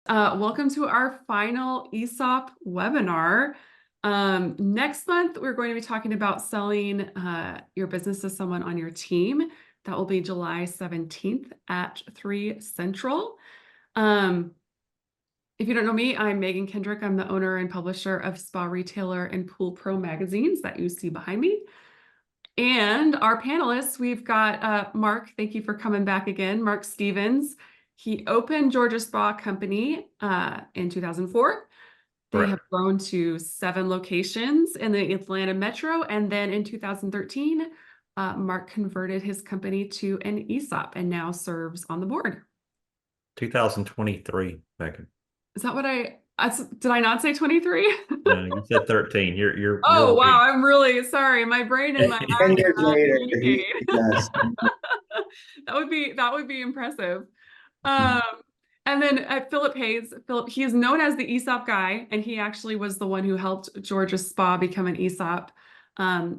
Welcome to our final ESOP webinar. Next month, we're going to be talking about selling your business to someone on your team. That will be July 17th at 3 Central. If you don't know me, I'm Megan Kendrick. I'm the owner and publisher of Spa Retailer and Pool Pro magazines that you see behind me. And our panelists, we've got Mark. Thank you for coming back again. Mark Stevens. He opened Georgia Spa Company in 2004. They have grown to 7 locations in the Atlanta metro. And then in 2013, Mark converted his company to an ESOP and now serves on the board. 2023, Megan. Is that what did I not say 23? No, you said 13. You're Oh, wow. way. I'm really sorry. My brain and my 10 eyes years are not later, communicating. yes. That would be impressive. And then Philip Hayes, he is known as the ESOP guy, and he actually was the one who helped Georgia Spa become an ESOP.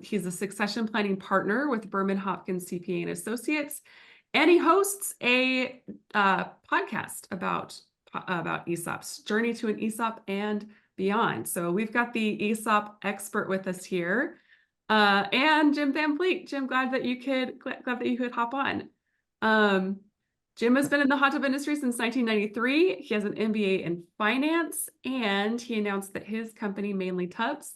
He's a succession planning partner with Berman Hopkins CPA and Associates, and he hosts a podcast about ESOPs, Journey to an ESOP and beyond. So we've got the ESOP expert with us here, and Jim Van Fleet. Jim, glad that you could hop on. Jim has been in the hot tub industry since 1993. He has an MBA in finance, and he announced that his company, Mainly Tubs,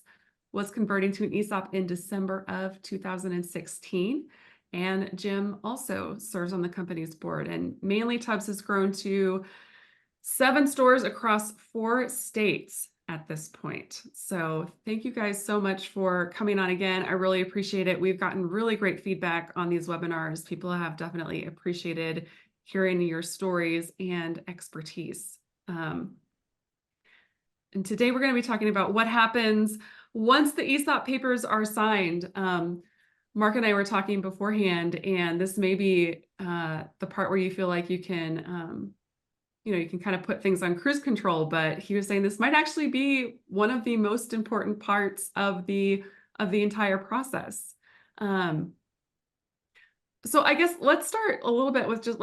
was converting to an ESOP in December of 2016. And Jim also serves on the company's board. And Mainly Tubs has grown to 7 stores across 4 states at this point. So thank you guys so much for coming on again. I really appreciate it. We've gotten really great feedback on these webinars. People have definitely appreciated hearing your stories and expertise. And today we're going to be talking about what happens once the ESOP papers are signed. Mark and I were talking beforehand, and this may be the part where you feel like you can kind of put things on cruise control, but he was saying this might actually be one of the most important parts of the entire process. So I guess let's start with just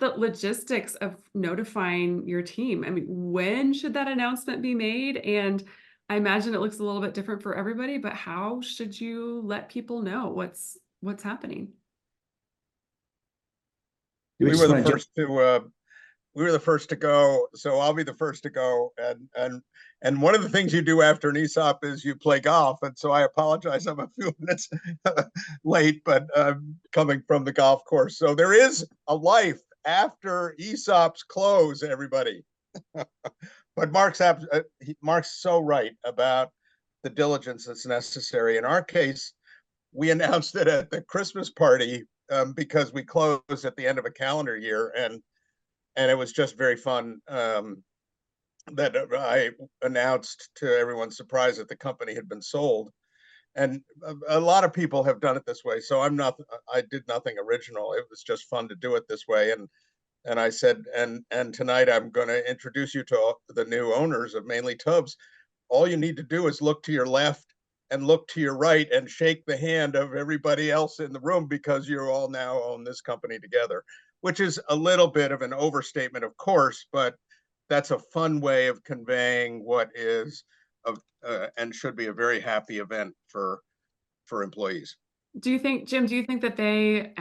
the logistics of notifying your team. I mean, when should that announcement be made? And I imagine it looks a little bit different for everybody, but how should you let people know what's happening? We We were were the first to go, so I'll be the first to go. And one of the things you do after an ESOP is you play golf, and so I apologize, I'm a few minutes late, but I'm coming from the golf course. So there is a life after ESOPs close, everybody. But Mark's so right about the diligence that's necessary. In our case, we announced it at the Christmas party because we closed at the end of a calendar year, and it was just very fun that I announced to everyone's surprise that the company had been sold. And a lot of people have done it this way, so I did nothing original. It was just fun to do it this way. And I said, and tonight I'm going to introduce you to the new owners of Mainly Tubs. All you need to do is look to your left and look to your right and shake the hand of everybody else in the room, because you all now own this company together, which is a little bit of an overstatement, of course, but that's a fun way of conveying what is and should be a very happy event for employees. Jim, do you think that did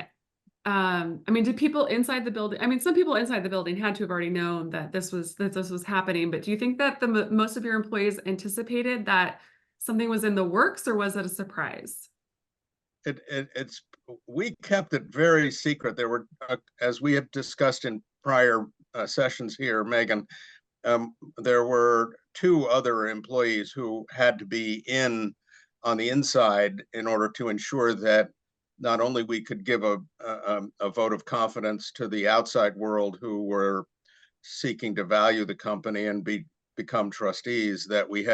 people inside the building, some people inside the building had to have already known that this was happening, but do you think that most of your employees anticipated that something was in the works, or was it a surprise? We kept it very secret. There were, as we have discussed in prior sessions here, Megan, there were 2 other employees who had to be on the inside in order to ensure that not only we could give a vote of confidence to the outside world who were seeking to value the company and become trustees, that we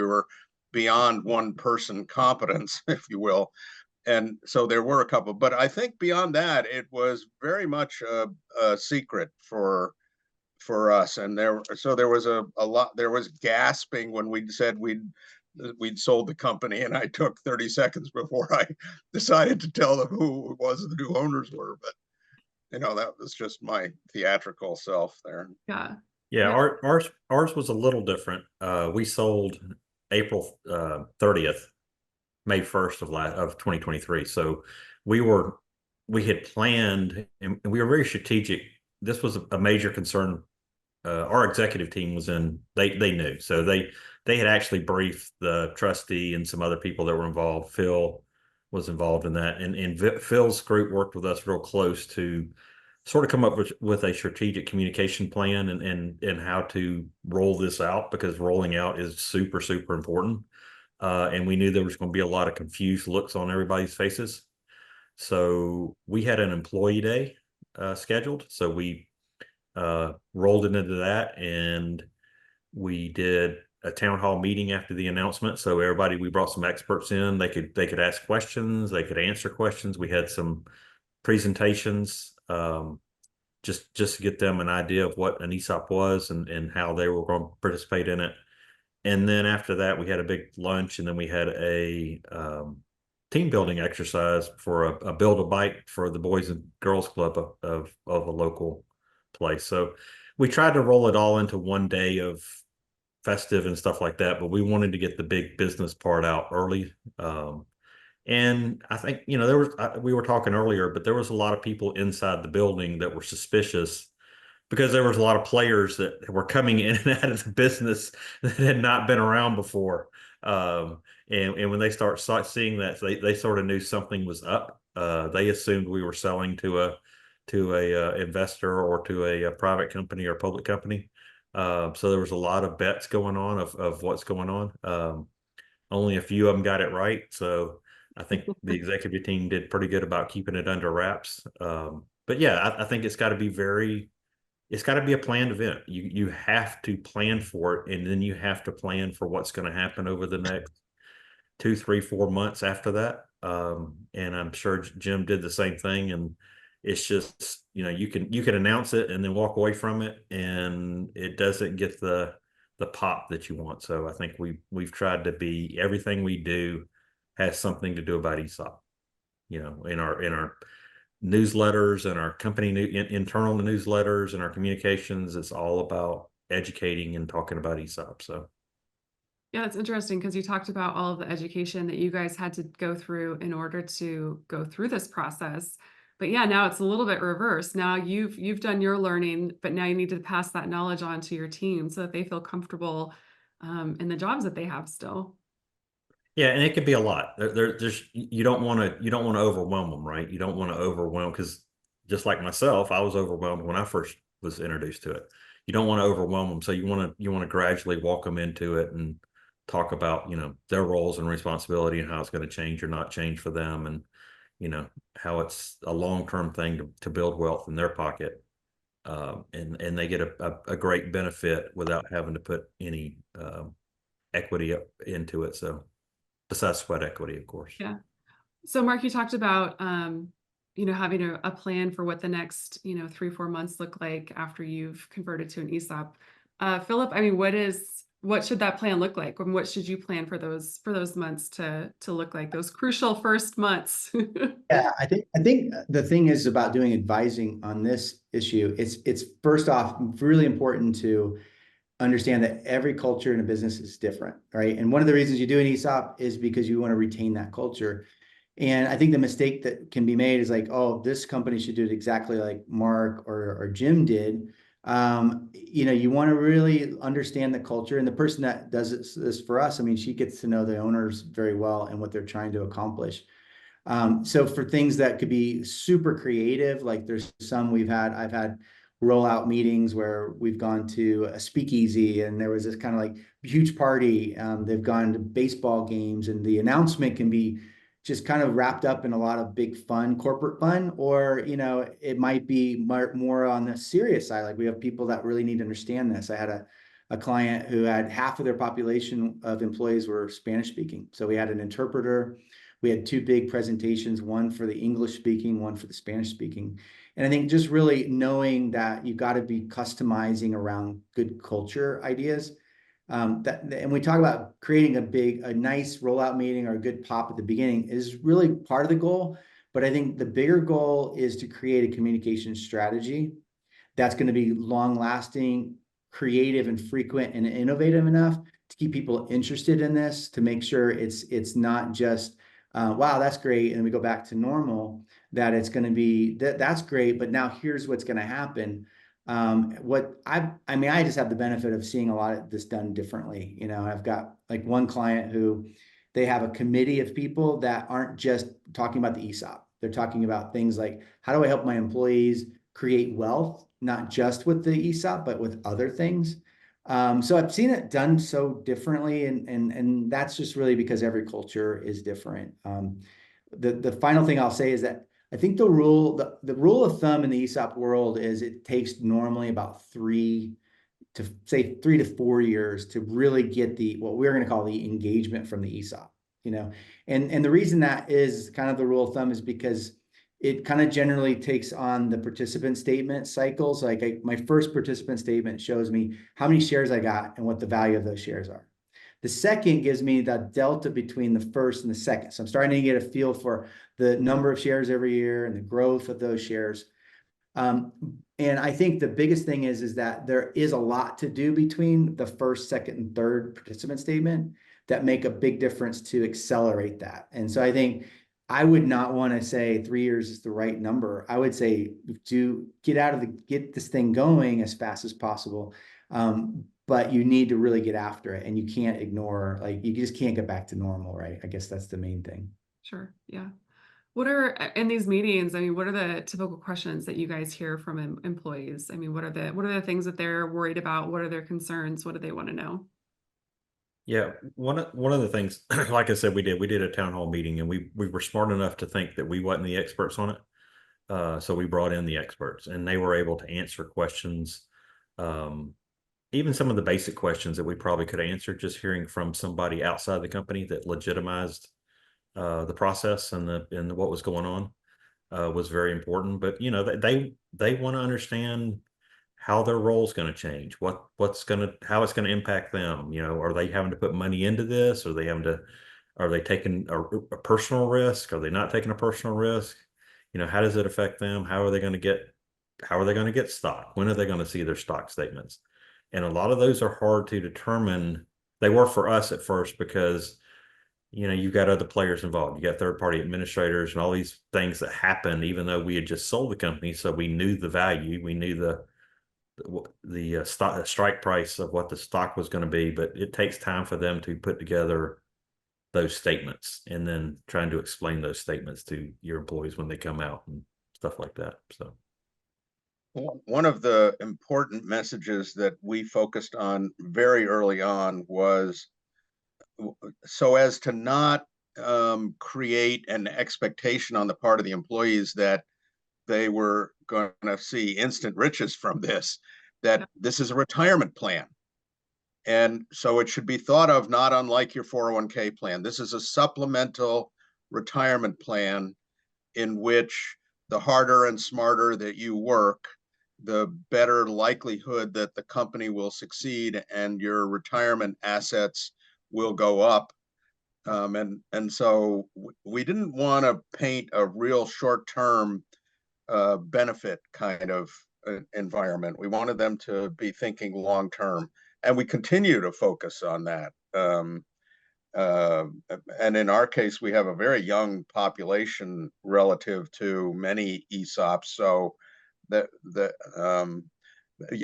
were beyond one person competence, if you will. And so there were a couple, but I think beyond that, it was very much a secret for us. And there was a lot. There was gasping when we said we'd sold the company, and I took 30 seconds before I decided to tell them who it was the new owners were. But that was just my theatrical self there. Yeah. Yeah, Yeah. ours was a little different. We sold April 30th, May 1st of 2023. So we were we had planned and we were very strategic. This was a major concern. Our executive team was in, they knew. So they had actually briefed the trustee and some other people that were involved. Phil was involved in that. And Phil's group worked with us real close to sort of come up with a strategic communication plan and how to roll this out, because rolling out is super, super important. And we knew there was going to be a lot of confused looks on everybody's faces. So we had an employee day scheduled. So we rolled it into that, and we did a town hall meeting after the announcement. So everybody, we brought some experts in. They could ask questions, they could answer questions. We had some presentations, just to get them an idea of what an ESOP was and how they were going to participate in it. And then after that, we had a big lunch, and then we had a team building exercise for a build a bike for the Boys and Girls Club of a local place. So we tried to roll it all into one day of festive and stuff like that, but we wanted to get the big business part out early. And I think, we were talking earlier, but there was a lot of people inside the building that were suspicious because there was a lot of players that were coming in and out of the business that had not been around before. And when they start seeing that, they sort of knew something was up. They assumed we were selling to a investor or to a private company or public company. So there was a lot of bets going on of what's going on. Only a few of them got it right. So I think the executive team did pretty good about keeping it under wraps. But yeah, I think it's got to be a planned event. You have to plan for it, and then you have to plan for what's going to happen over the next 2, 3, 4 months after that. And I'm sure Jim did the same thing. And it's just, you can announce it and then walk away from it, and it doesn't get the pop that you want. So I think we've tried to be, everything we do has something to do about ESOP. In our newsletters and our company internal newsletters and our communications, it's all about educating and talking about ESOP. So Yeah, it's interesting because you talked about all of the education that you guys had to go through in order to go through this process. But yeah, now it's a little bit reversed. Now you've done your learning, but now you need to pass that knowledge on to your team so that they feel comfortable in the jobs that they have still. yeah, and it could be a lot. There's you don't want to overwhelm them, right? You don't want to overwhelm, because just like myself, I was overwhelmed when I first was introduced to it. You don't want to overwhelm them, so you want to gradually walk them into it and talk about their roles and responsibility and how it's going to change or not change for them, and how it's a long-term thing to build wealth in their pocket, and they get a great benefit without having to put any equity up into it. So besides sweat equity, of course. Yeah. So Mark, you talked about having a plan for what the next 3-4 months look like after you've converted to an ESOP. Philip, I mean, what should that plan look like? And what should you plan for those months to look like, those crucial first months? Yeah, I think the thing is about doing advising on this issue. It's first off really important to understand that every culture in a business is different, right? And one of the reasons you do an ESOP is because you want to retain that culture. And I think the mistake that can be made is like, oh, this company should do it exactly like Mark or Jim did. You want to really understand the culture, and the person that does this for us, I mean, she gets to know the owners very well and what they're trying to accomplish. So for things that could be super creative, like there's some I've had rollout meetings where we've gone to a speakeasy and there was this kind of like huge party. They've gone to baseball games, and the announcement can be just kind of wrapped up in a lot of big fun, corporate fun, or, it might be more on the serious side. Like we have people that really need to understand this. I had a client who had half of their population of employees were Spanish speaking. So we had an interpreter. We had 2 big presentations, one for the English speaking, one for the Spanish speaking. And I think just really knowing that you've got to be customizing around good culture ideas. And we talk about creating a nice rollout meeting or a good pop at the beginning is really part of the goal. But I think the bigger goal is to create a communication strategy that's going to be long lasting, creative and frequent and innovative enough to keep people interested in this, to make sure it's not just, wow, that's great, and we go back to normal, that it's going to be, that's great, but now here's what's going to happen. I mean, I just have the benefit of seeing a lot of this done differently. You know, I've got like one client who they have a committee of people that aren't just talking about the ESOP. They're talking about things like, how do I help my employees create wealth, not just with the ESOP, but with other things. So I've seen it done so differently, and that's just really because every culture is different. The final thing I'll say is that I think the rule of thumb in the ESOP world is it takes normally about 3 to 4 years to really get what we're going to call the engagement from the ESOP, you know. And the reason that is kind of the rule of thumb is because it kind of generally takes on the participant statement cycles. Like my first participant statement shows me how many shares I got and what the value of those shares are. The second gives me the delta between the first and the second. So I'm starting to get a feel for the number of shares every year and the growth of those shares. And I think the biggest thing is that there is a lot to do between the first, second, and third participant statement that make a big difference to accelerate that. And so I think I would not want to say 3 years is the right number. I would say get this thing going as fast as possible. But you need to really get after it, and you can't ignore, like, you just can't get back to normal, right? I guess that's the main thing. Sure. Yeah. What are in these meetings? I mean, what are the typical questions that you guys hear from employees? I mean, what are the things that they're worried about? What are their concerns? What do they want to know? Yeah, one of the things, like I said, we did a town hall meeting, and we were smart enough to think that we wasn't the experts on it. So we brought in the experts, and they were able to answer questions, even some of the basic questions that we probably could answer just hearing from somebody outside the company that legitimized the process and what was going on was very important. But you know, they want to understand how their role is going to change, how it's going to impact them. You know, are they having to put money into this? Are they taking a personal risk? Are they not taking a personal risk? You know, how does it affect them? How are they going to get stock? When are they going to see their stock statements? And a lot of those are hard to determine. They were for us at first because, you know, you've got other players involved. You got third-party administrators and all these things that happen, even though we had just sold the company. So we knew the value, we knew the strike price of what the stock was going to be, but it takes time for them to put together those statements and then trying to explain those statements to your employees when they come out and stuff like that. So one of the important messages that we focused on very early on was so as to not create an expectation on the part of the employees that they were going to see instant riches from this, that this is a retirement plan. And so it should be thought of not unlike your 401k plan. This is a supplemental retirement plan in which the harder and smarter that you work, the better likelihood that the company will succeed and your retirement assets will go up. And so we didn't want to paint a real short-term benefit kind of environment. We wanted them to be thinking long-term, and we continue to focus on that. And in our case, we have a very young population relative to many ESOPs, so the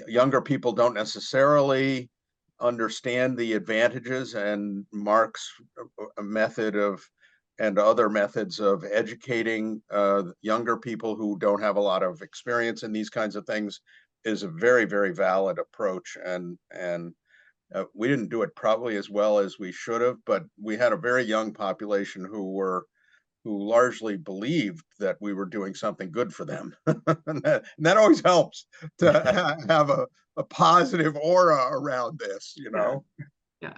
younger people don't necessarily understand the advantages, and Mark's method and other methods of educating younger people who don't have a lot of experience in these kinds of things is a very, very valid approach. And we didn't do it probably as well as we should have, but we had a very young population who largely believed that we were doing something good for them. and that always helps to have a positive aura around this, you know? Yeah.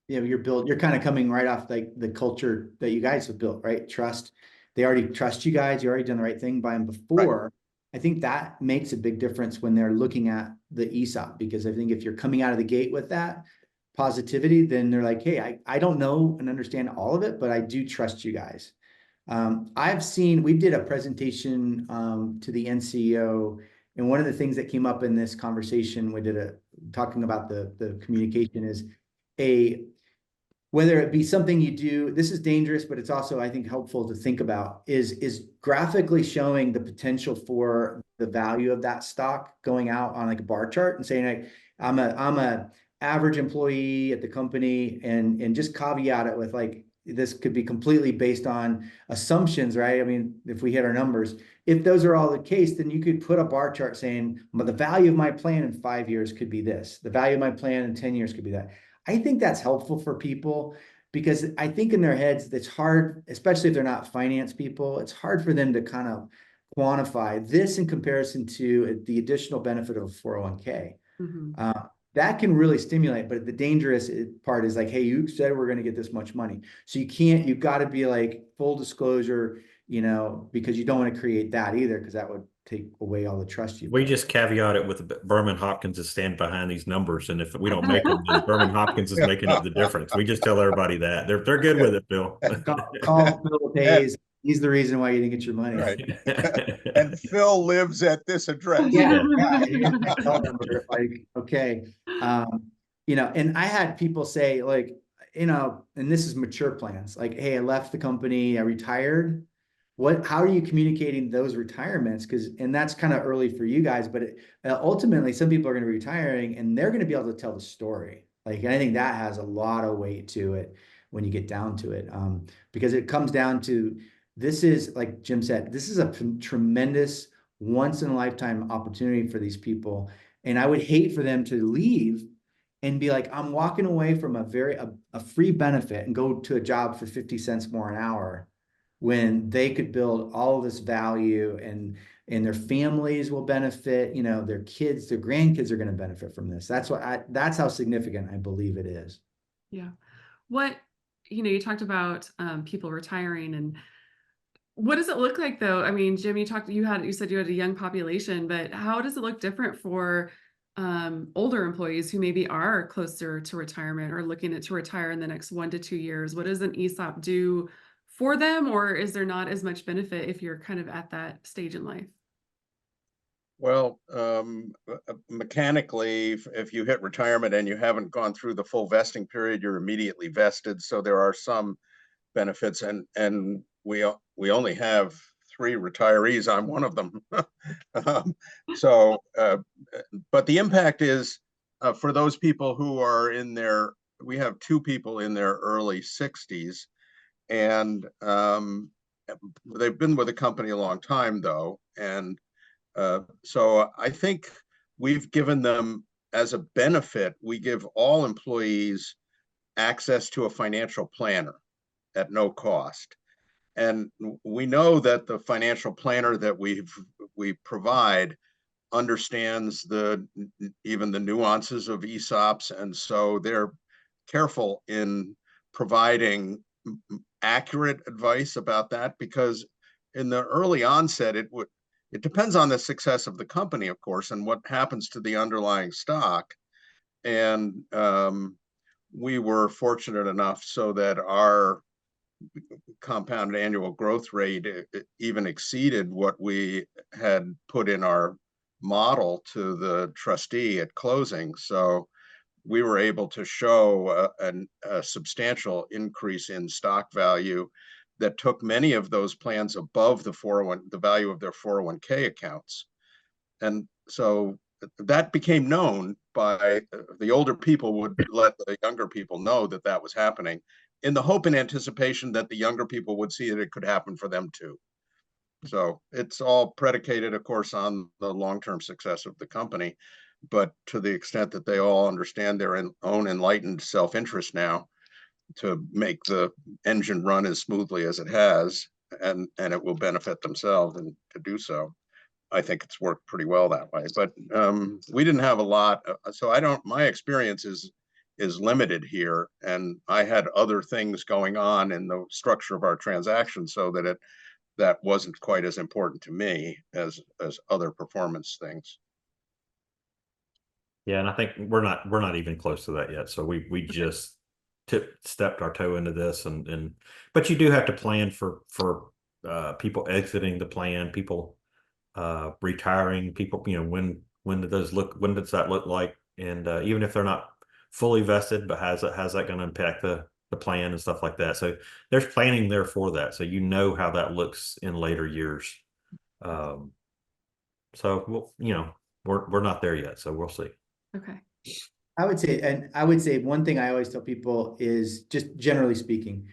Yeah, you're kind of coming right off like the culture that you guys have built, right? Trust. They already trust you guys. You already done the right thing by them before. Right. I think that makes a big difference when they're looking at the ESOP, because I think if you're coming out of the gate with that positivity, then they're like, hey, I don't know and understand all of it, but I do trust you guys. We did a presentation to the NCO And one of the things that came up in this conversation, talking about the communication is whether it be something you do, this is dangerous, but it's also, I think, helpful to think about, is graphically showing the potential for the value of that stock going out on like a bar chart and saying, hey, I'm a average employee at the company, and just caveat it with like, this could be completely based on assumptions, right? I mean, if we hit our numbers, if those are all the case, then you could put a bar chart saying, well, the value of my plan in 5 years could be this. The value of my plan in 10 years could be that. I think that's helpful for people, because I think in their heads, it's hard, especially if they're not finance people, it's hard for them to kind of quantify this in comparison to the additional benefit of a 401k. That can really stimulate, but the dangerous part is like, hey, you said we're going to get this much money. So you've got to be like full disclosure, because you don't want to create that either, because that would take away all the trust you. We just caveat it with Berman Hopkins is standing behind these numbers, and if we don't make them, then Berman Hopkins is making up the difference. We just tell everybody that they're good with it, Bill. Call Phil Hayes. He's the reason why you didn't get your money. Right. And Phil lives at this address. Yeah. Like, okay. And I had people say like, and this is mature plans, like, hey, I left the company, I retired. How are you communicating those retirements? And that's kind of early for you guys, but ultimately some people are going to be retiring and they're going to be able to tell the story. Like, and I think that has a lot of weight to it when you get down to it. Because it comes down to, this is, like Jim said, this is a tremendous once in a lifetime opportunity for these people. And I would hate for them to leave and be like, I'm walking away from a free benefit and go to a job for 50 cents more an hour, when they could build all of this value, and their families will benefit, their kids, their grandkids are going to benefit from this. That's how significant I believe it is. Yeah. You talked about people retiring, and what does it look like though? I mean, Jim, you said you had a young population, but how does it look different for older employees who maybe are closer to retirement or looking to retire in the next 1 to 2 years? What does an ESOP do for them, or is there not as much benefit if you're kind of at that stage in life? Well, mechanically, if you hit retirement and you haven't gone through the full vesting period, you're immediately vested. So there are some benefits, and we only have 3 retirees. I'm one of them. But the impact is for those people who are we have 2 people in their early 60s, and they've been with the company a long time though. And so I think we've given them, as a benefit, we give all employees access to a financial planner at no cost. And we know that the financial planner that we provide understands even the nuances of ESOPs. And so they're careful in providing accurate advice about that, because in the early onset, it depends on the success of the company, of course, and what happens to the underlying stock. And we were fortunate enough so that our compounded annual growth rate even exceeded what we had put in our model to the trustee at closing. So we were able to show a substantial increase in stock value that took many of those plans above the value of their 401k accounts. And so that became known by the older people, would let the younger people know that was happening, in the hope and anticipation that the younger people would see that it could happen for them too. So it's all predicated, of course, on the long-term success of the company. But to the extent that they all understand their own enlightened self-interest now to make the engine run as smoothly as it has, and it will benefit themselves and to do so, I think it's worked pretty well that way. But we didn't have a lot, so my experience is limited here, and I had other things going on in the structure of our transaction, so that wasn't quite as important to me as other performance things. Yeah, and I think we're not even close to that yet. So we just stepped our toe into this, but you do have to plan for people exiting the plan, people retiring people, when when does that look like? And even if they're not fully vested, but how's that going to impact the plan and stuff like that? So there's planning there for that. So how that looks in later years. Um, so we're not there yet, so we'll see. Okay. I would say one thing I always tell people is, just generally speaking,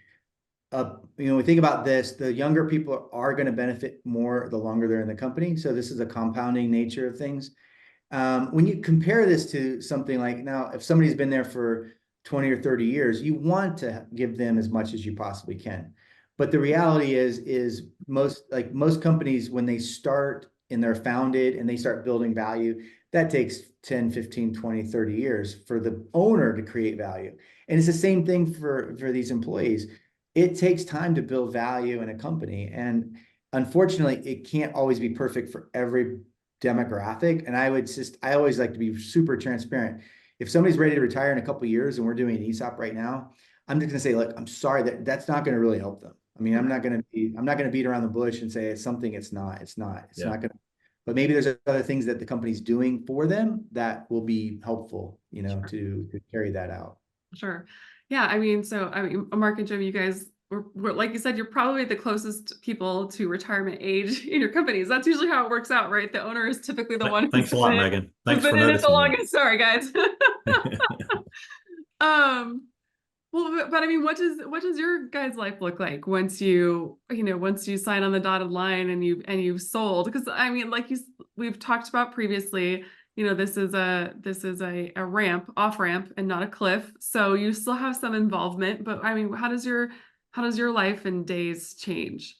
we think about this, the younger people are going to benefit more the longer they're in the company. So this is a compounding nature of things. When you compare this to something like, now, if somebody's been there for 20 or 30 years, you want to give them as much as you possibly can. But the reality is most companies, when they start and they're founded and they start building value, that takes 10, 15, 20, 30 years for the owner to create value. And it's the same thing for these employees. It takes time to build value in a company. And unfortunately, it can't always be perfect for every demographic. And I always like to be super transparent. If somebody's ready to retire in a couple of years and we're doing an ESOP right now, I'm just going to say, look, I'm sorry, that's not going to really help them. I mean, I'm not going to beat around the bush and say it's something it's not. It's not going to. But maybe there's other things that the company's doing for them that will be helpful, Sure. to carry that out. Sure. Yeah. Mark and Jim, you guys were, like you said, you're probably the closest people to retirement age in your companies. That's usually how it works out, right? The owner is typically the one. Thanks a lot, Megan. Thanks for been in it the noticing longest. Sorry, guys. Well, but I mean, what does your guys' life look like once once you sign on the dotted line and you've sold? Because I mean, we've talked about previously, this is a off ramp and not a cliff. So you still have some involvement, but I mean, how does your life and days change?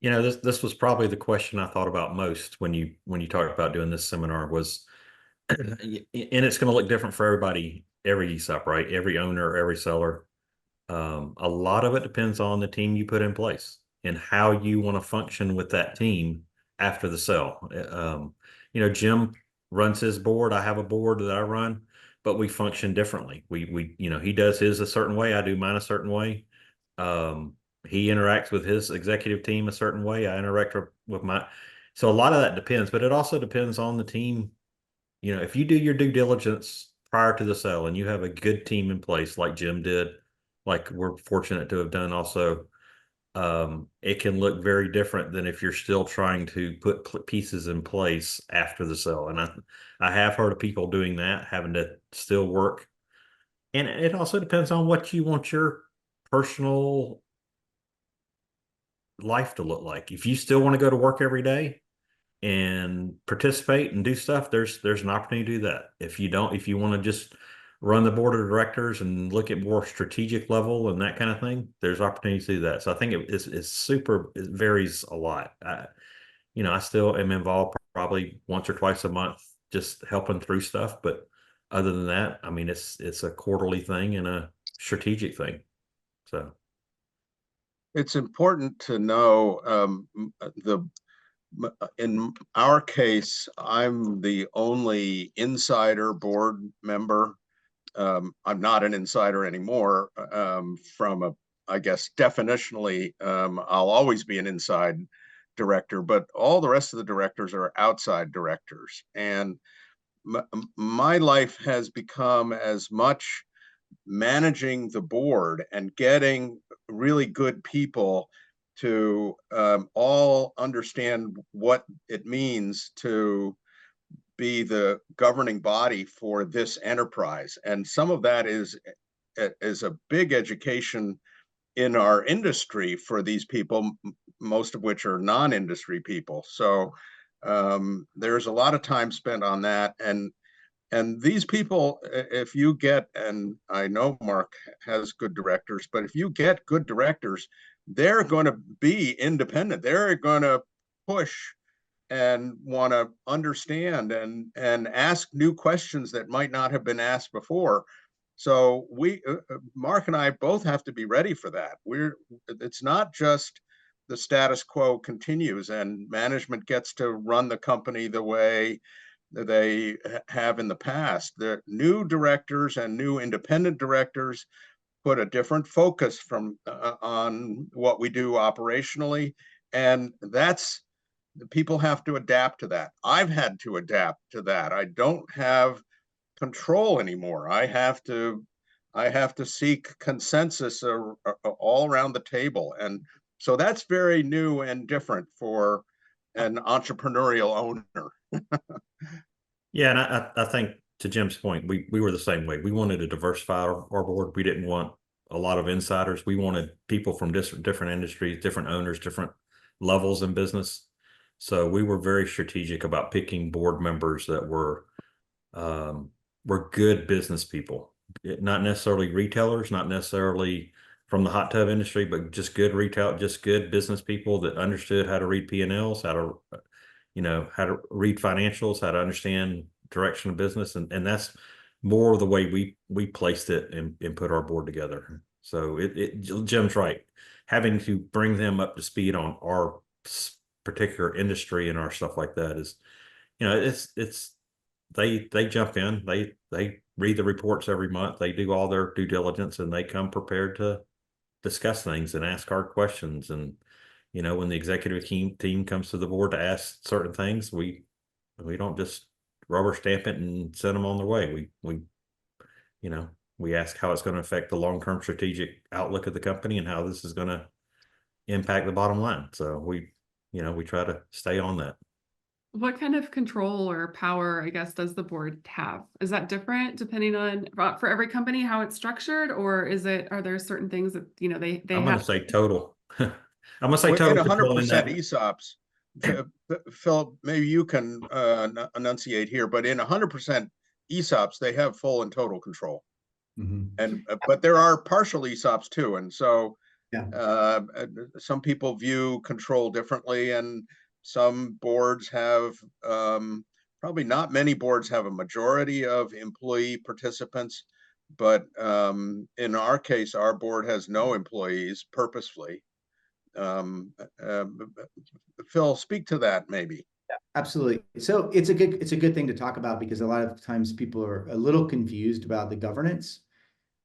This was probably the question I thought about most when you talked about doing this seminar was, and it's going to look different for everybody, every ESOP, right? Every owner, every seller. A lot of it depends on the team you put in place and how you want to function with that team after the sale. Jim runs his board. I have a board that I run, but we function differently. He does his a certain way. I do mine a certain way. He interacts with his executive team a certain way. I interact with my. So a lot of that depends, but it also depends on the team. If you do your due diligence prior to the sale and you have a good team in place, like Jim did, like we're fortunate to have done also, it can look very different than if you're still trying to put pieces in place after the sale. And I have heard of people doing that, having to still work. And it also depends on what you want your personal life to look like. If you still want to go to work every day and participate and do stuff, there's an opportunity to do that. If you don't, if you want to just run the board of directors and look at more strategic level and that kind of thing, there's opportunities to do that. So I think it varies a lot. I still am involved probably once or twice a month, just helping through stuff. But other than that, I mean, it's a quarterly thing and a strategic thing. So it's important to know in our case, I'm the only insider board member. I'm not an insider anymore. I guess definitionally, I'll always be an inside director, but all the rest of the directors are outside directors. And my life has become as much managing the board and getting really good people to all understand what it means to be the governing body for this enterprise. And some of that is a big education in our industry for these people, most of which are non-industry people. So there's a lot of time spent on that. And these people, if you get, and I know Mark has good directors, but if you get good directors, they're going to be independent. They're going to push and want to understand and ask new questions that might not have been asked before. So Mark and I both have to be ready for that. It's not just the status quo continues and management gets to run the company the way they have in the past. The new directors and new independent directors put a different focus on what we do operationally, and that's people have to adapt to that. I've had to adapt to that. I don't have control anymore. I have to seek consensus all around the table. And so that's very new and different for an entrepreneurial owner. Yeah, and I think to Jim's point, we were the same way. We wanted to diversify our board. We didn't want a lot of insiders. We wanted people from different industries, different owners, different levels in business. So we were very strategic about picking board members that were good business people, not necessarily retailers, not necessarily from the hot tub industry, but just good retail, just good business people that understood how to read P&Ls, how to, how to read financials, how to understand direction of business. And that's more of the way we placed it and put our board together. So Jim's right. Having to bring them up to speed on our particular industry and our stuff like that is, they jump in, they read the reports every month, they do all their due diligence, and they come prepared to discuss things and ask hard questions. And when the executive team comes to the board to ask certain things, we don't just rubber stamp it and send them on their way. We ask how it's going to affect the long-term strategic outlook of the company and how this is going to impact the bottom line. So we try to stay on that. What kind of control or power, I guess, does the board have? Is that different depending on for every company how it's structured, or are there certain things that they I'm going to say total. I'm going to say in total 100% ESOPs. Philip, maybe you can enunciate here, but in 100% ESOPs, they have full and total control. And but there are partial ESOPs too, and so some people view control differently, and some boards have probably not many boards have a majority of employee participants, but in our case, our board has no employees purposefully. Phil, speak to that maybe. Yeah, absolutely. So it's a good thing to talk about, because a lot of times people are a little confused about the governance.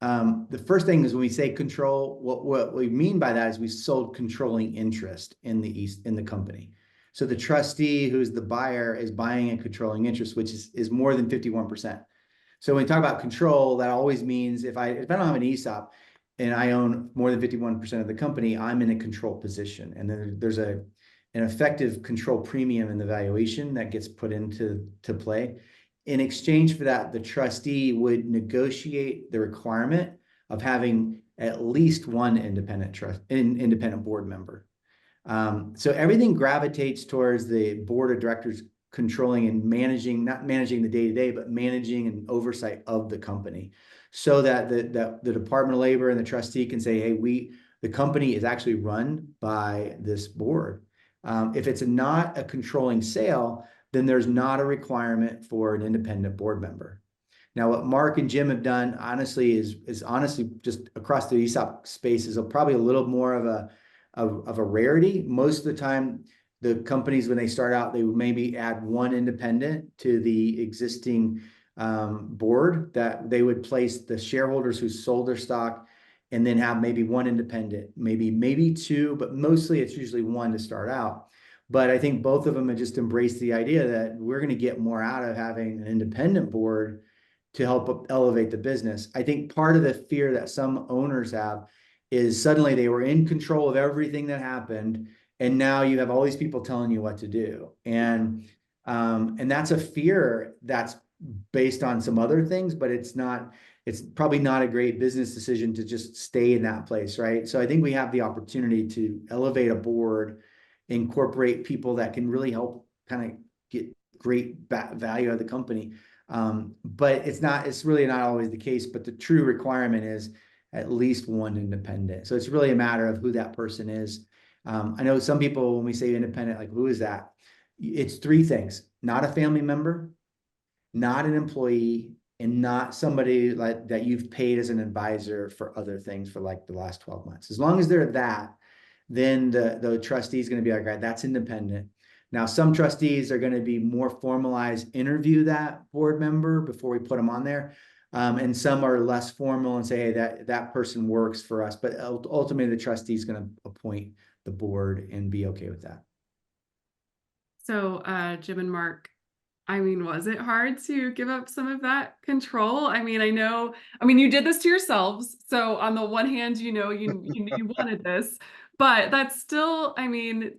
The first thing is, when we say control, what we mean by that is we sold controlling interest in the company. So the trustee, who's the buyer, is buying a controlling interest, which is more than 51%. So when we talk about control, that always means if I don't have an ESOP and I own more than 51% of the company, I'm in a control position. And then there's an effective control premium in the valuation that gets put into play. In exchange for that, the trustee would negotiate the requirement of having at least one independent board member. So everything gravitates towards the board of directors controlling and managing, not managing the day-to-day, but managing and oversight of the company, so that the Department of Labor and the trustee can say, hey, the company is actually run by this board. If it's not a controlling sale, then there's not a requirement for an independent board member. Now, what Mark and Jim have done, honestly, is honestly just across the ESOP space is probably a little more of a rarity. Most of the time, the companies, when they start out, they would maybe add one independent to the existing board, that they would place the shareholders who sold their stock, and then have maybe one independent, maybe two, but mostly it's usually one to start out. But I think both of them have just embraced the idea that we're going to get more out of having an independent board to help elevate the business. I think part of the fear that some owners have is suddenly they were in control of everything that happened, and now you have all these people telling you what to do. And that's a fear that's based on some other things, but it's probably not a great business decision to just stay in that place, right? So I think we have the opportunity to elevate a board, incorporate people that can really help kind of get great value out of the company. But it's really not always the case, but the true requirement is at least one independent. So it's really a matter of who that person is. I know some people, when we say independent, like, who is that? It's three things: not a family member, not an employee, and not somebody like that you've paid as an advisor for other things for like the last 12 months. As long as they're that, then the trustee is going to be like, right, that's independent. Now, some trustees are going to be more formalized, interview that board member before we put them on there. And some are less formal and say, hey, that person works for us. But ultimately, the trustee is going to appoint the board and be okay with that. So, Jim and Mark, I mean, was it hard to give up some of that control? I mean, you did this to yourselves. So on the one hand, you wanted this, but that's still, I mean,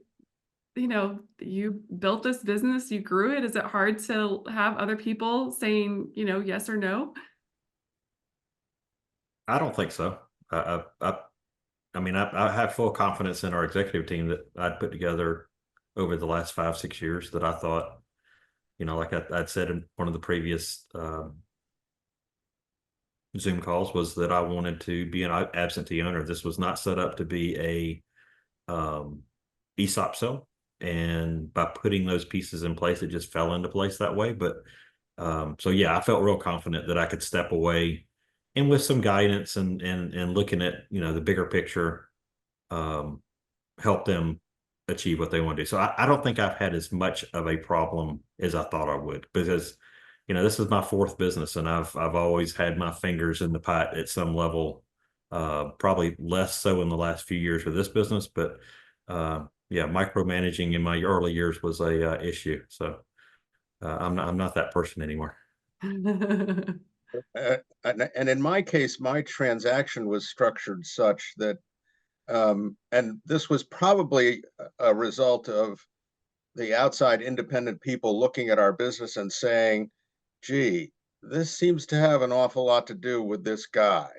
you built this business, you grew it. Is it hard to have other people saying, yes or no? I don't think so. I mean, I have full confidence in our executive team that I'd put together over the last 5, 6 years that I thought, like I'd said in one of the previous Zoom calls, was that I wanted to be an absentee owner. This was not set up to be a ESOP sale. And by putting those pieces in place, it just fell into place that way. But so yeah, I felt real confident that I could step away and with some guidance and looking at, the bigger picture, help them achieve what they want to do. So I don't think I've had as much of a problem as I thought I would, because, this is my fourth business and I've always had my fingers in the pot at some level, probably less so in the last few years with this business, but yeah, micromanaging in my early years was a issue. So I'm not that person anymore. And in my case, my transaction was structured such that, and this was probably a result of the outside independent people looking at our business and saying, gee, this seems to have an awful lot to do with this guy.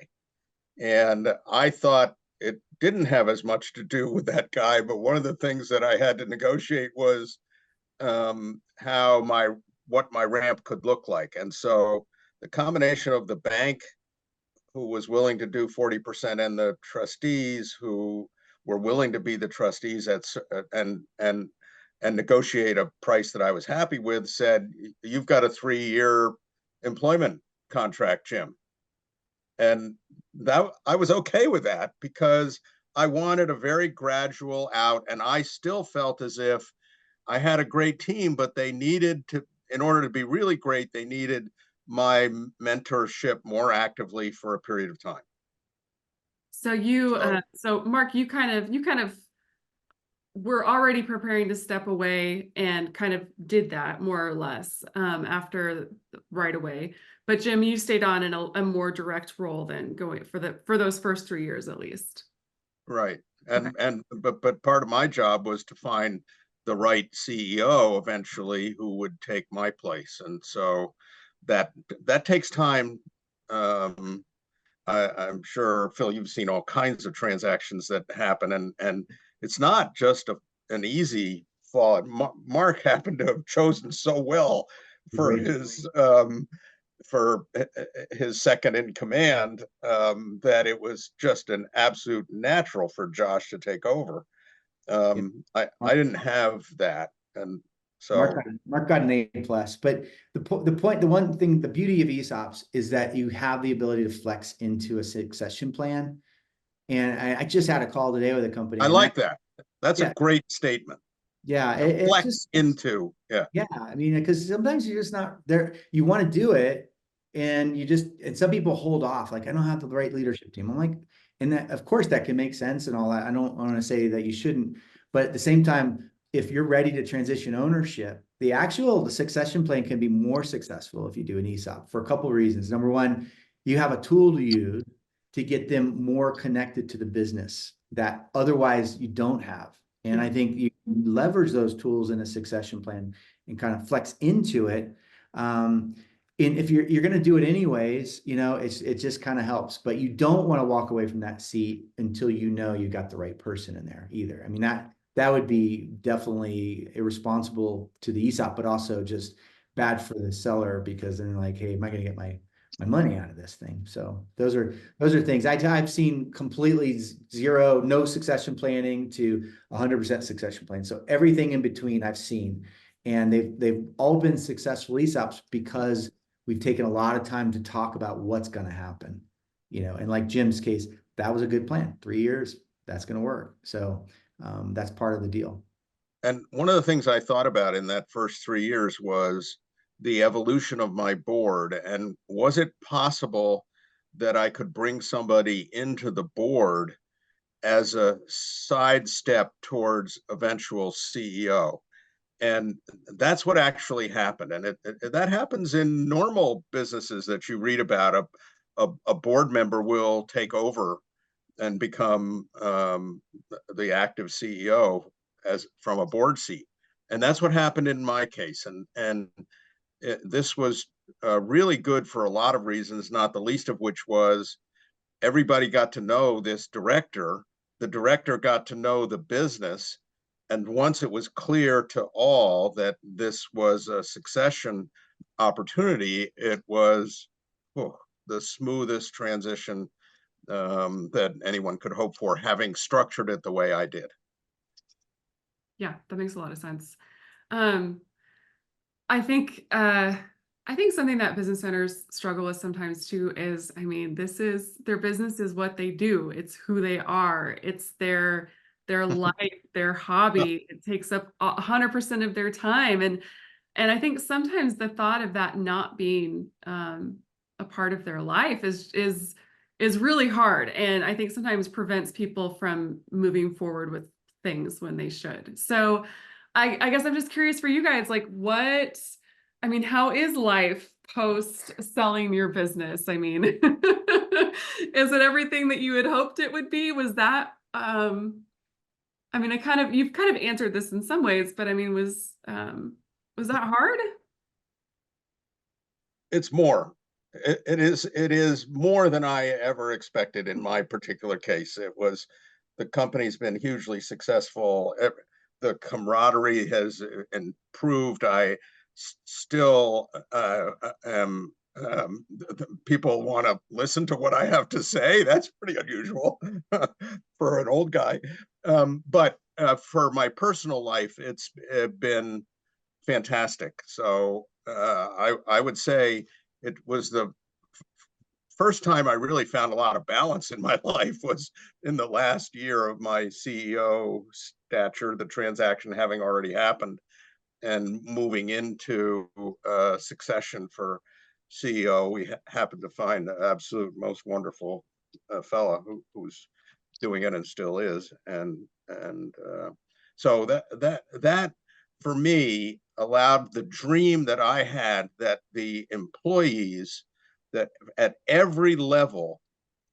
And I thought it didn't have as much to do with that guy, but one of the things that I had to negotiate was what my ramp could look like. And so the combination of the bank, who was willing to do 40%, and the trustees who were willing to be the trustees and negotiate a price that I was happy with, said, you've got a 3-year employment contract, Jim. And that I was okay with that, because I wanted a very gradual out, and I still felt as if I had a great team, but they needed to, in order to be really great, they needed my mentorship more actively for a period of time. So Mark, you kind of were already preparing to step away and kind of did that more or less after right away. But Jim, you stayed on in a more direct role than going for those first 3 years at least. Right. But part of my job was to find the right CEO eventually who would take my place. And so that takes time. I'm sure, Phil, you've seen all kinds of transactions that happen, and it's not just an easy fall. Mark happened to have chosen so well for his second in command, that it was just an absolute natural for Josh to take over. I didn't have that, and so Mark got an A+. But the one thing, the beauty of ESOPs is that you have the ability to flex into a succession plan. And I just had a call today with a company. I like that. That's a great statement. Yeah, flex just into. Yeah, I mean, because sometimes you're just not there. You want to do it, and some people hold off. Like, I don't have the right leadership team. I'm like, and that, of course, that can make sense and all that. I don't want to say that you shouldn't, but at the same time, if you're ready to transition ownership, the succession plan can be more successful if you do an ESOP for a couple of reasons. Number one, you have a tool to use to get them more connected to the business that otherwise you don't have. And I think you leverage those tools in a succession plan and kind of flex into it. And if you're going to do it anyways, it just kind of helps. But you don't want to walk away from that seat until you got the right person in there either. I mean, that would be definitely irresponsible to the ESOP, but also just bad for the seller, because then like, hey, am I going to get my money out of this thing? So those are things I've seen completely zero, no succession planning to 100% succession plan. So everything in between I've seen, and they've all been successful ESOPs because we've taken a lot of time to talk about what's going to happen, and like Jim's case, that was a good plan. 3 years, that's going to work. So that's part of the deal. And one of the things I thought about in that first 3 years was the evolution of my board. And was it possible that I could bring somebody into the board as a sidestep towards eventual CEO? And that's what actually happened. And that happens in normal businesses that you read about. A board member will take over and become the active CEO as from a board seat. And that's what happened in my case. And this was really good for a lot of reasons, not the least of which was everybody got to know this director. The director got to know the business. And once it was clear to all that this was a succession opportunity, it was the smoothest transition that anyone could hope for, having structured it the way I did. Yeah, that makes a lot of sense. I think something that business owners struggle with sometimes too is, I mean, this is their business is what they do. It's who they are. It's their life, their hobby. It takes up 100% of their time. And I think sometimes the thought of that not being a part of their life is really hard. And I think sometimes prevents people from moving forward with things when they should. So I guess I'm just curious for you guys, like I mean, how is life post selling your business? I mean, is it everything that you had hoped it would be? Was that, I mean, you've kind of answered this in some ways, but I mean, was that hard? It's more. It is more than I ever expected in my particular case. The company's been hugely successful. The camaraderie has improved. I still am. People want to listen to what I have to say. That's pretty unusual for an old guy. But for my personal life, it's been fantastic. So I would say it was the first time I really found a lot of balance in my life was in the last year of my CEO stature, the transaction having already happened, and moving into succession for CEO. We happened to find the absolute most wonderful fella who's doing it and still is. And so that for me allowed the dream that I had, that the employees that at every level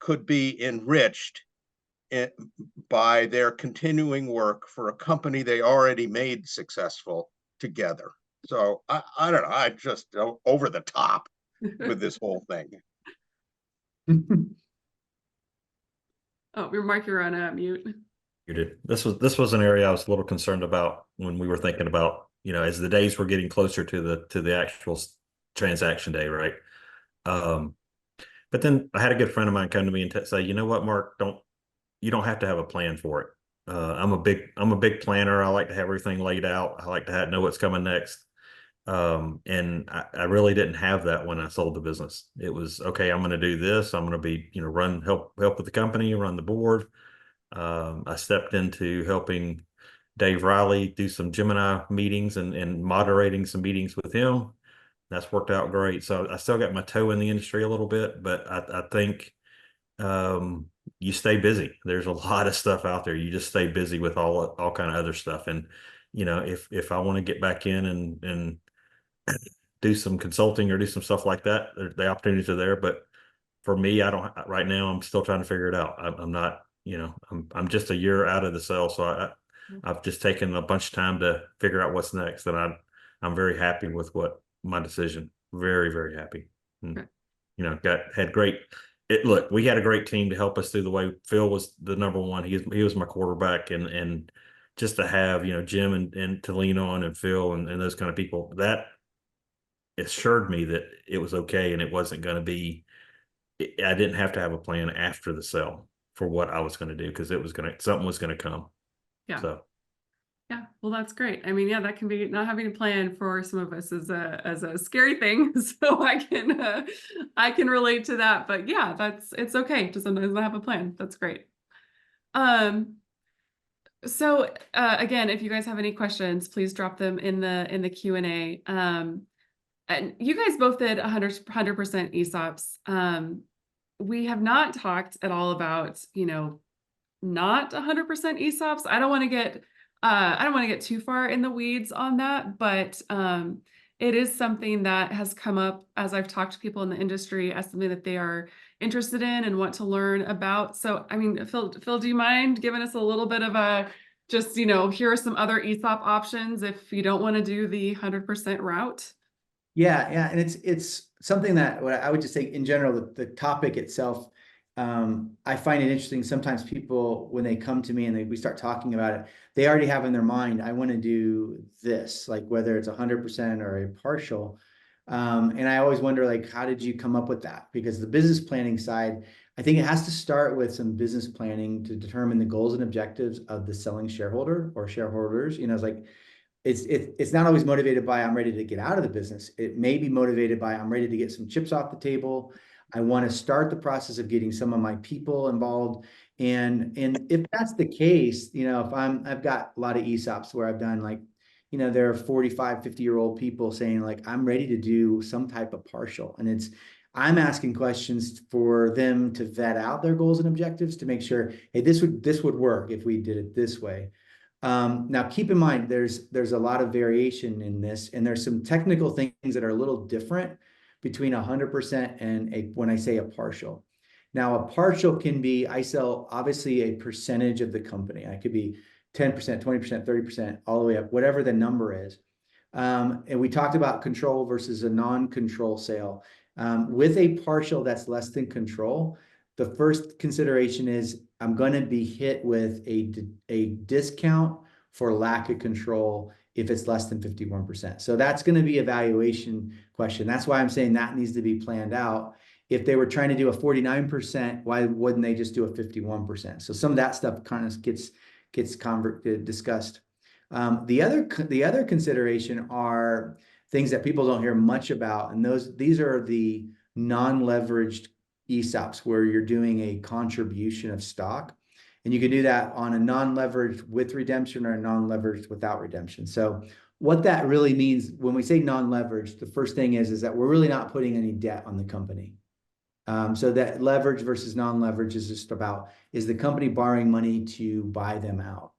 could be enriched by their continuing work for a company they already made successful together. So I don't know, I just over the top with this whole thing. Oh, Mark, you're on mute. You did. This was an area I was a little concerned about when we were thinking about, as the days were getting closer to the actual transaction day, right? But then I had a good friend of mine come to me and say, you know what, Mark, you don't have to have a plan for it. I'm a big planner. I like to have everything laid out. I like to know what's coming next. And I really didn't have that when I sold the business. It was, okay, I'm going to do this. I'm going to be, help with the company, run the board. I stepped into helping Dave Riley do some Gemini meetings and moderating some meetings with him. That's worked out great. So I still got my toe in the industry a little bit, but I think you stay busy. There's a lot of stuff out there. You just stay busy with all kind of other stuff. And if I want to get back in and do some consulting or do some stuff like that, the opportunities are there. But for me, I don't right now. I'm still trying to figure it out. I'm not. I'm just a year out of the sale, so I've just taken a bunch of time to figure out what's next, and I'm very happy with what my decision. Very, very happy. And, had great. Look, we had a great team to help us through the way. Phil was the number one. He was my quarterback, and just to have Jim and to lean on, and Phil and those kind of people, that assured me that it was okay and it wasn't going to be. I didn't have to have a plan after the sale for what I was going to do, because something was going to come. Yeah. So. Yeah, well, that's great. I mean, yeah, that can be, not having a plan for some of us is a scary thing. So I can relate to that. But yeah, it's okay to sometimes not have a plan. That's great. So again, if you guys have any questions, please drop them in the Q&A. And you guys both did 100% ESOPs. We have not talked at all about, not 100% ESOPs. I don't want to get I don't want to get too far in the weeds on that, but it is something that has come up as I've talked to people in the industry as something that they are interested in and want to learn about. So, I mean, Phil, do you mind giving us a little bit of a just, here are some other ESOP options if you don't want to do the 100% route? Yeah, and it's something that what I would just say in general, the topic itself, I find it interesting. Sometimes people, when they come to me and we start talking about it, they already have in their mind, I want to do this, like whether it's 100% or a partial. And I always wonder, like, how did you come up with that? Because the business planning side, I think it has to start with some business planning to determine the goals and objectives of the selling shareholder or shareholders. It's like, it's not always motivated by I'm ready to get out of the business. It may be motivated by I'm ready to get some chips off the table. I want to start the process of getting some of my people involved. And if that's the case, if I've got a lot of ESOPs where I've done like, there are 45, 50-year-old people saying like, I'm ready to do some type of partial. And I'm asking questions for them to vet out their goals and objectives to make sure, hey, this would work if we did it this way. Now, keep in mind, there's a lot of variation in this, and there's some technical things that are a little different between 100% and when I say a partial. Now, a partial can be, I sell obviously a percentage of the company. I could be 10%, 20%, 30%, all the way up, whatever the number is. And we talked about control versus a non-control sale. With a partial that's less than control, the first consideration is I'm going to be hit with a discount for lack of control if it's less than 51%. So that's going to be a valuation question. That's why I'm saying that needs to be planned out. If they were trying to do a 49%, why wouldn't they just do a 51%? So some of that stuff kind of gets discussed. The other consideration are things that people don't hear much about, and these are the non-leveraged ESOPs where you're doing a contribution of stock, and you can do that on a non-leveraged with redemption or a non-leveraged without redemption. So what that really means when we say non-leveraged, the first thing is that we're really not putting any debt on the company. So that leverage versus non-leverage is just about, is the company borrowing money to buy them out?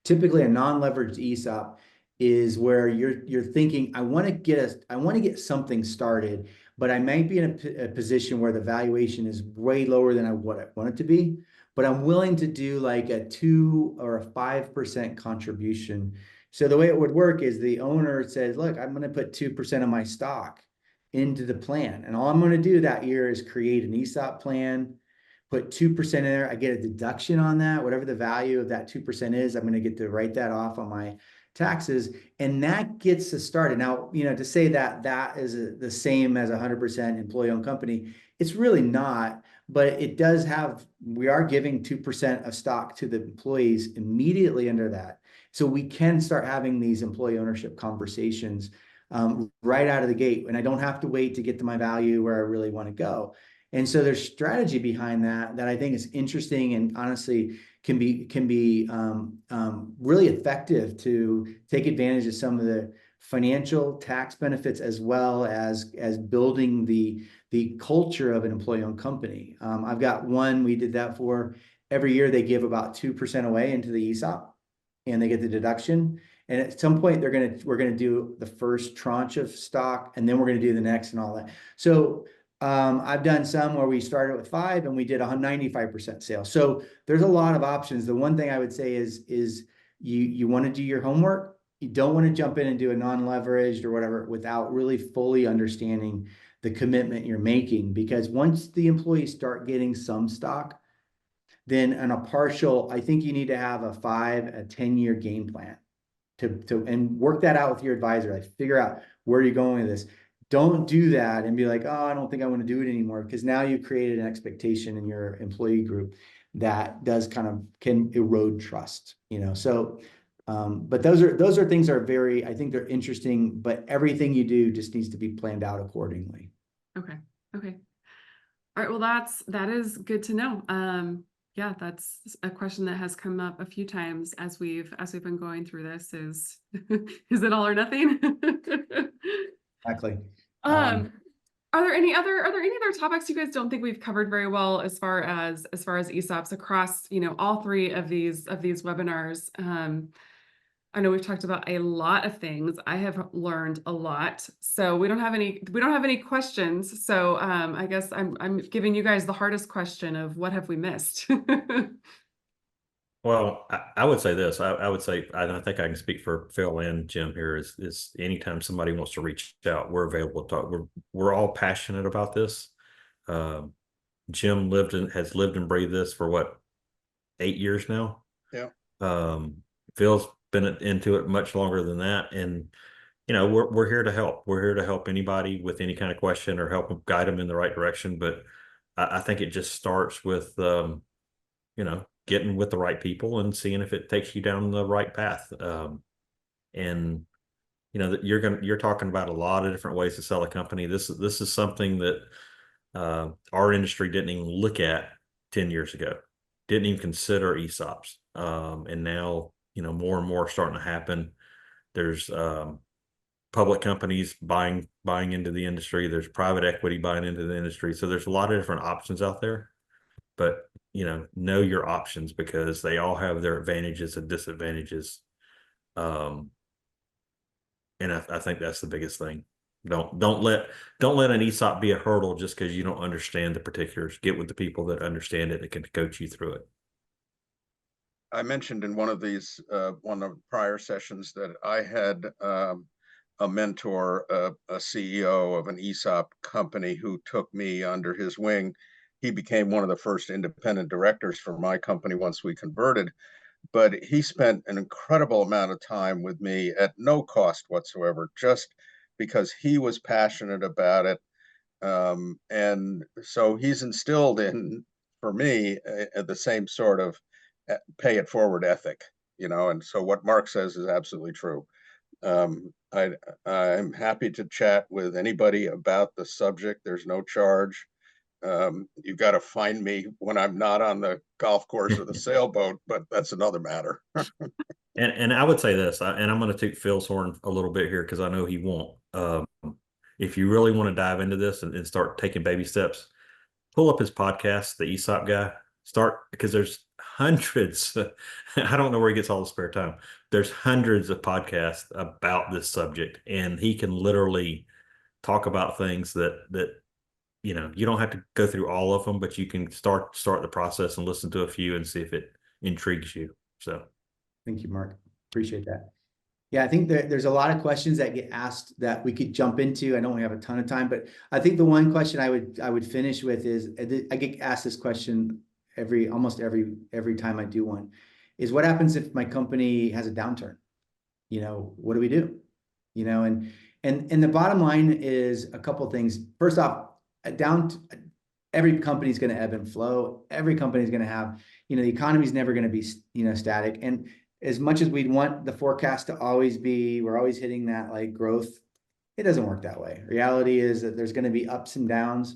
Typically, a non-leveraged ESOP is where you're thinking, I want to get something started, but I might be in a position where the valuation is way lower than what I want it to be, but I'm willing to do like a 2 or a 5% contribution. So the way it would work is the owner says, look, I'm going to put 2% of my stock into the plan, and all I'm going to do that year is create an ESOP plan, put 2% in there. I get a deduction on that. Whatever the value of that 2% is, I'm going to get to write that off on my taxes. And that gets us started. Now, to say that that is the same as 100% employee-owned company, it's really not, but it does we are giving 2% of stock to the employees immediately under that. So we can start having these employee ownership conversations right out of the gate. And I don't have to wait to get to my value where I really want to go. And so there's strategy behind that I think is interesting and honestly can be really effective to take advantage of some of the financial tax benefits as well as building the culture of an employee-owned company. I've got one we did that for. Every year they give about 2% away into the ESOP, and they get the deduction. And at some point we're gonna do the first tranche of stock, and then we're gonna do the next and all that. So I've done some where we started with 5 and we did 95% sales. So there's a lot of options. The one thing I would say is you want to do your homework. You don't want to jump in and do a non-leveraged or whatever without really fully understanding the commitment you're making. Because once the employees start getting some stock, then on a partial, I think you need to have a 10-year game plan and work that out with your advisor. Like figure out where you're going with this. Don't do that and be like, oh, I don't think I want to do it anymore, because now you've created an expectation in your employee group that can erode trust, So, but those are things are I think they're interesting, but everything you do just needs to be planned out accordingly. Okay. All right. Well, that is good to know. Yeah, that's a question that has come up a few times as we've been going through this is it all or nothing? Exactly. All are there any other topics you guys don't think we've covered very well as far as ESOPs across, all three of these webinars? I know we've talked about a lot of things. I have learned a lot. So we don't have any questions. So I guess I'm giving you guys the hardest question of what have we missed? Well, I would say this. I would say I don't think I can speak for Phil and Jim here. Is anytime somebody wants to reach out, we're available to talk. We're all passionate about this. Um, Jim has lived and breathed this for what, 8 years now. Yeah. Phil's been into it much longer than that, and we're here to help. We're here to help anybody with any kind of question or help them, guide them in the right direction. But I think it just starts with getting with the right people and seeing if it takes you down the right path. And that you're talking about a lot of different ways to sell a company. This is something that our industry didn't even look at 10 years ago, didn't even consider ESOPs. And now, more and more starting to happen. There's public companies buying into the industry. There's private equity buying into the industry. So there's a lot of different options out there. But know your options, because they all have their advantages and disadvantages. And I think that's the biggest thing. Don't let an ESOP be a hurdle just because you don't understand the particulars. Get with the people that understand it, that can coach you through it. I mentioned in one of the prior sessions that I had a mentor, a CEO of an ESOP company, who took me under his wing. He became one of the first independent directors for my company once we converted, but he spent an incredible amount of time with me at no cost whatsoever, just because he was passionate about it. And so he's instilled in, for me, the same sort of pay it forward ethic, and so what Mark says is absolutely true. I'm happy to chat with anybody about the subject. There's no charge. You've got to find me when I'm not on the golf course or the sailboat, but that's another matter. And I would say this, and I'm going to toot Phil's horn a little bit here because I know he won't. If you really want to dive into this and start taking baby steps, pull up his podcast, The ESOP Guy. Because there's hundreds. I don't know where he gets all the spare time. There's hundreds of podcasts about this subject, and he can literally talk about things that you don't have to go through all of them, but you can start the process and listen to a few and see if it intrigues you. So thank you, Mark. Appreciate that. Yeah, I think there's a lot of questions that get asked that we could jump into. I know we have a ton of time, but I think the one question I would finish with is, I get asked this question almost every time I do one, is what happens if my company has a downturn? What do we do? And the bottom line is a couple of things. First off, every company is going to ebb and flow. Every company is going to have, the economy is never going to be, static. And as much as we'd want the forecast to always be, we're always hitting that like growth, it doesn't work that way. Reality is that there's going to be ups and downs.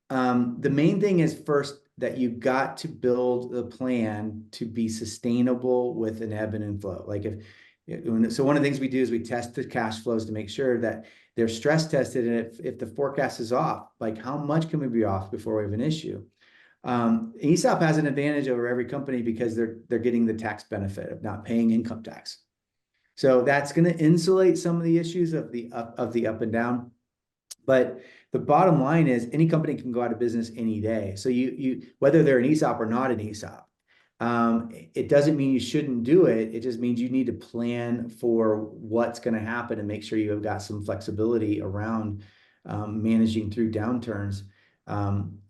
The main thing is, first, that you've got to build the plan to be sustainable with an ebb and flow. So one of the things we do is we test the cash flows to make sure that they're stress tested. And if the forecast is off, like how much can we be off before we have an issue? ESOP has an advantage over every company because they're getting the tax benefit of not paying income tax. So that's going to insulate some of the issues of the up and down. But the bottom line is, any company can go out of business any day. So you whether they're an ESOP or not an ESOP, it doesn't mean you shouldn't do it. It just means you need to plan for what's going to happen and make sure you have got some flexibility around managing through downturns.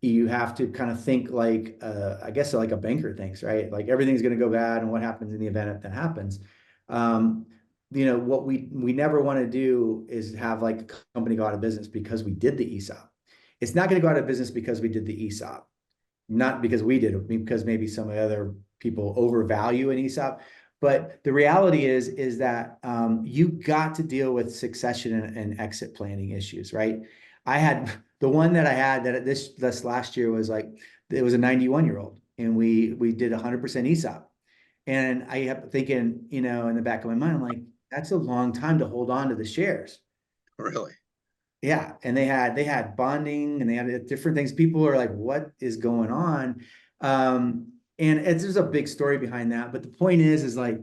You have to kind of think like, I guess like a banker thinks, right? Like everything's going to go bad, and what happens in the event that happens. What we never want to do is have like a company go out of business because we did the ESOP. It's not going to go out of business because we did the ESOP, not because we did it, because maybe some other people overvalue an ESOP. But the reality is that you got to deal with succession and exit planning issues, right? I had the one that I had that this last year was like, it was a 91-year-old, and we did 100% ESOP. And I kept thinking, in the back of my mind, I'm like, that's a long time to hold on to the shares. Really? Yeah, and they had bonding and they had different things. People are like, what is going on? And there's a big story behind that. But the point is like,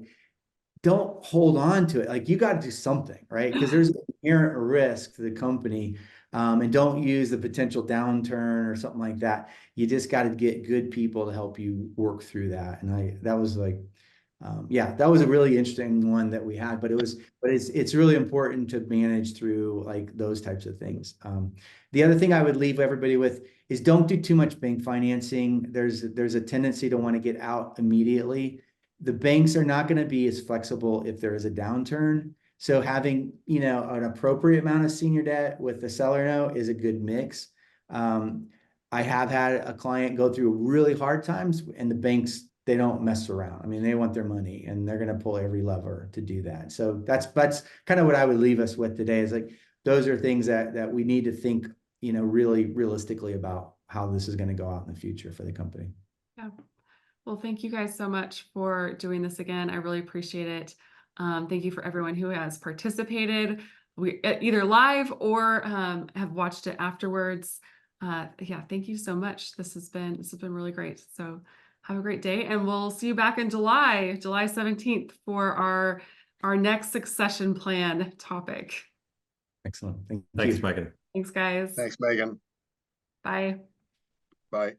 don't hold on to it. Like you got to do something, right? Because there's inherent risk to the company. And don't use the potential downturn or something like that. You just got to get good people to help you work through that. And that was like, yeah, that was a really interesting one that we had, but it's really important to manage through like those types of things. The other thing I would leave everybody with is don't do too much bank financing. There's a tendency to want to get out immediately. The banks are not going to be as flexible if there is a downturn. So having, an appropriate amount of senior debt with the seller note is a good mix. I have had a client go through really hard times and the banks, they don't mess around. I mean, they want their money and they're going to pull every lever to do that. So that's kind of what I would leave us with today is like, those are things that we need to think, really realistically about how this is going to go out in the future for the company. Yeah. Well, thank you guys so much for doing this again. I really appreciate it. Thank you for everyone who has participated, either live or have watched it afterwards. Yeah, thank you so much. This has been really great. So have a great day, and we'll see you back in July 17th for our next succession plan topic. Excellent. Thanks, Megan. Thanks, guys. Thanks, Megan. Bye. Bye.